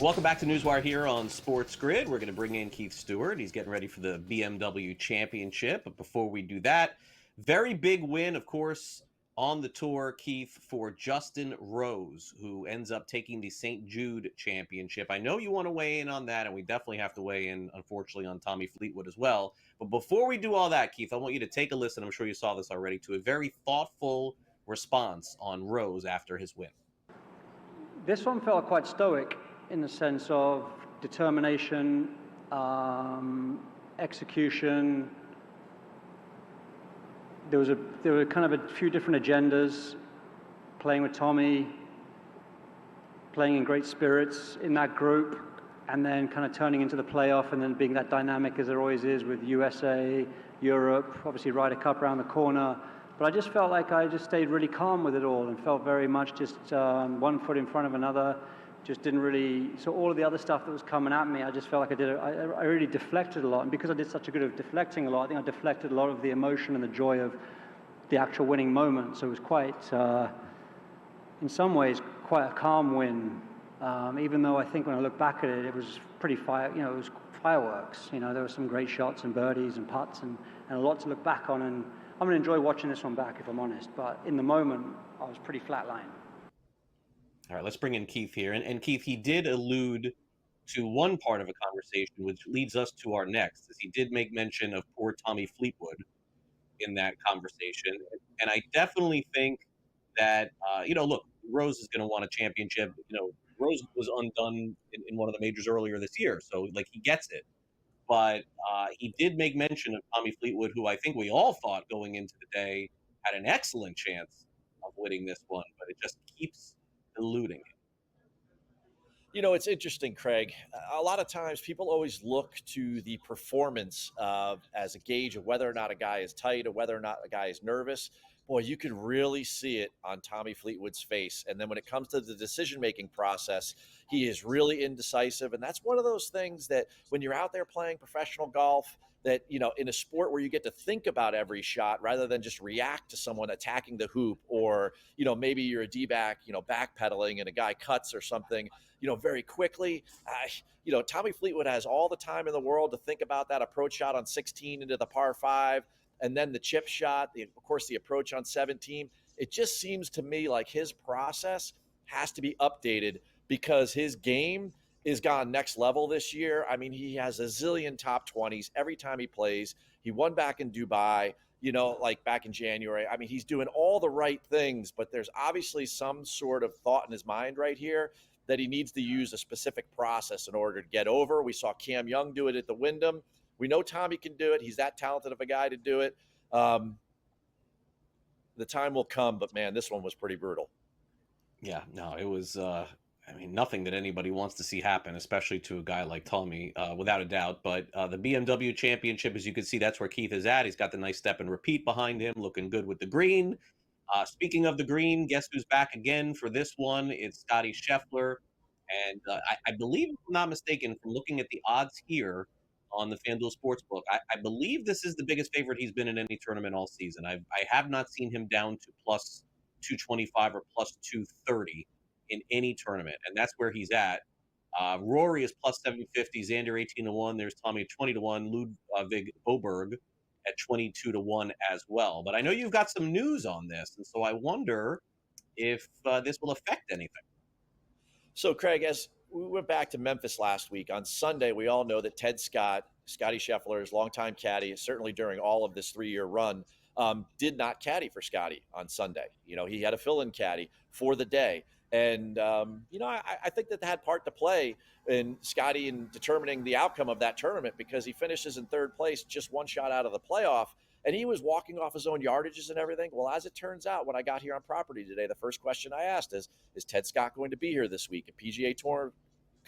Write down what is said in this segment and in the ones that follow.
Welcome back to NewsWire here on SportsGrid. We're going to bring in Keith Stewart. He's getting ready for the BMW Championship. But before we do that, very big win, of course, on the tour, Keith, for Justin Rose, who ends up taking the St. Jude Championship. I know you want to weigh in on that, and we definitely have to weigh in, unfortunately, on Tommy Fleetwood as well. But before we do all that, Keith, I want you to take a listen, I'm sure you saw this already, to a very thoughtful response on Rose after his win. This one felt quite stoic in the sense of determination, execution. There were kind of a few different agendas, playing with Tommy, playing in great spirits in that group, and then kind of turning into the playoff and then being that dynamic as there always is with USA, Europe, obviously Ryder Cup around the corner. But I just felt like I just stayed really calm with it all and felt very much just one foot in front of another. Just didn't really, so all of the other stuff that was coming at me, I just felt like I really deflected a lot. And because I did such a good of deflecting a lot, I think I deflected a lot of the emotion and the joy of the actual winning moment. So it was quite, in some ways, quite a calm win. Even though I think when I look back at it, it was pretty it was fireworks. There were some great shots and birdies and putts and a lot to look back on. And I'm going to enjoy watching this one back, if I'm honest. But in the moment, I was pretty flatline. All right, let's bring in Keith here. And Keith, he did allude to one part of a conversation, which leads us to our next, as he did make mention of poor Tommy Fleetwood in that conversation. And I definitely think that, look, Rose is going to want a championship. Rose was undone in one of the majors earlier this year, so, he gets it. But he did make mention of Tommy Fleetwood, who I think we all thought going into the day had an excellent chance of winning this one, but it just keeps eluding it. It's interesting, Craig. A lot of times people always look to the performance as a gauge of whether or not a guy is tight or whether or not a guy is nervous. Boy, you could really see it on Tommy Fleetwood's face. And then when it comes to the decision-making process, he is really indecisive. And that's one of those things that when you're out there playing professional golf, that, in a sport where you get to think about every shot rather than just react to someone attacking the hoop, or, maybe you're a D-back, backpedaling and a guy cuts or something, very quickly. Tommy Fleetwood has all the time in the world to think about that approach shot on 16 into the par 5, and then the chip shot, of course, the approach on 17. It just seems to me like his process has to be updated because his game is gone next level this year. I mean, he has a zillion top 20s every time he plays. He won back in Dubai, back in January. I mean, he's doing all the right things, but there's obviously some sort of thought in his mind right here that he needs to use a specific process in order to get over. We saw Cam Young do it at the Wyndham. We know Tommy can do it. He's that talented of a guy to do it. The time will come, but man, this one was pretty brutal. Yeah, no, it was, nothing that anybody wants to see happen, especially to a guy like Tommy, without a doubt. But the BMW Championship, as you can see, that's where Keith is at. He's got the nice step and repeat behind him, looking good with the green. Speaking of the green, guess who's back again for this one? It's Scotty Scheffler. And I believe, if I'm not mistaken, from looking at the odds here on the FanDuel Sportsbook, I believe this is the biggest favorite he's been in any tournament all season. I have not seen him down to plus 225 or plus 230 in any tournament, and that's where he's at. Rory is plus 750, Xander 18-1. There's Tommy 20-1, Ludwig Boberg at 22-1 as well. But I know you've got some news on this, and so I wonder if this will affect anything. So, Craig, as we went back to Memphis last week, on Sunday, we all know that Ted Scott, Scotty Scheffler's longtime caddy, certainly during all of this 3-year run, did not caddy for Scotty on Sunday. He had a fill-in caddy for the day. And, I think that had part to play in Scotty in determining the outcome of that tournament, because he finishes in third place, just one shot out of the playoff. And he was walking off his own yardages and everything. Well, as it turns out, when I got here on property today, the first question I asked is Ted Scott going to be here this week? And PGA Tour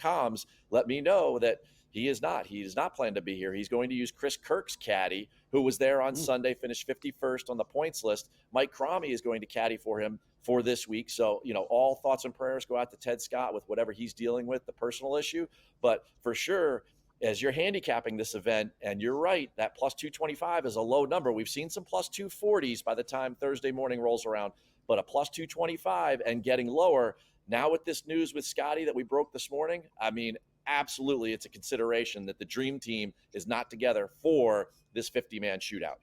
comms let me know that he is not. He does not plan to be here. He's going to use Chris Kirk's caddy, who was there on Sunday, finished 51st on the points list. Mike Cromie is going to caddy for him for this week. So, all thoughts and prayers go out to Ted Scott with whatever he's dealing with, the personal issue. But for sure, as you're handicapping this event, and you're right, that plus 225 is a low number. We've seen some plus 240s by the time Thursday morning rolls around, but a plus 225 and getting lower, Now with this news with Scotty that we broke this morning, I mean, absolutely, it's a consideration that the dream team is not together for this 50-man shootout.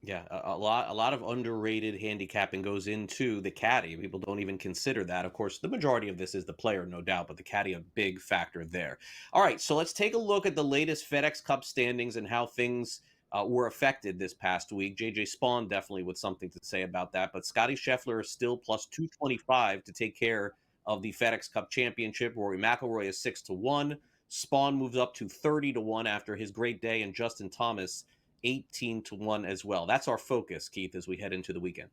Yeah, a lot of underrated handicapping goes into the caddy. People don't even consider that. Of course, the majority of this is the player, no doubt, but the caddy a big factor there. All right, so let's take a look at the latest FedEx Cup standings and how things were affected this past week. J.Spaun definitely with something to say about that, but Scotty Scheffler is still plus 225 to take care of the FedEx Cup Championship. Rory McIlroy is 6-1. Spawn moves up to 30-1 after his great day, and Justin Thomas 18-1 as well. That's our focus, Keith, as we head into the weekend.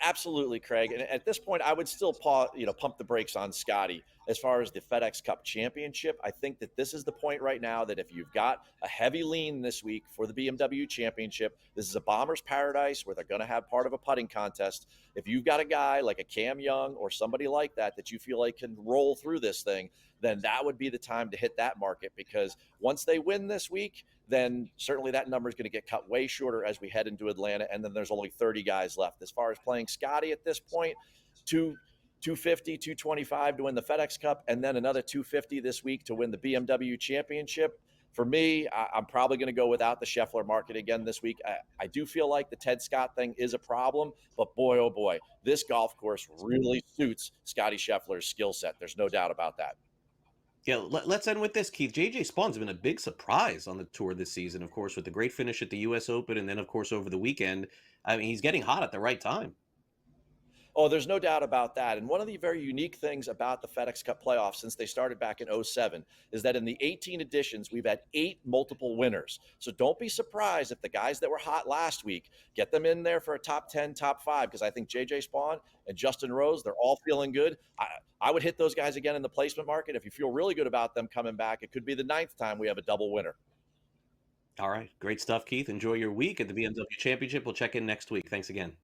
Absolutely, Craig. And at this point, I would still pump the brakes on Scotty as far as the FedEx Cup Championship. I think that this is the point right now that if you've got a heavy lean this week for the BMW Championship, this is a bomber's paradise where they're going to have part of a putting contest. If you've got a guy like a Cam Young or somebody like that you feel like can roll through this thing, then that would be the time to hit that market, because once they win this week, then certainly that number is going to get cut way shorter as we head into Atlanta. And then there's only 30 guys left. As far as playing Scotty at this point, 250, 225 to win the FedEx Cup, and then another 250 this week to win the BMW Championship. For me, I'm probably going to go without the Scheffler market again this week. I do feel like the Ted Scott thing is a problem, but boy, oh boy, this golf course really suits Scotty Scheffler's skill set. There's no doubt about that. Yeah, let's end with this, Keith. J.Spaun's been a big surprise on the tour this season, of course, with the great finish at the U.S. Open, and then, of course, over the weekend. I mean, he's getting hot at the right time. Oh, there's no doubt about that. And one of the very unique things about the FedEx Cup playoffs since they started back in '07 is that in the 18 editions, we've had 8 multiple winners. So don't be surprised if the guys that were hot last week get them in there for a top 10, top 5, because I think J.Spaun and Justin Rose, they're all feeling good. I would hit those guys again in the placement market. If you feel really good about them coming back, it could be the 9th time we have a double winner. All right, great stuff, Keith. Enjoy your week at the BMW Championship. We'll check in next week. Thanks again.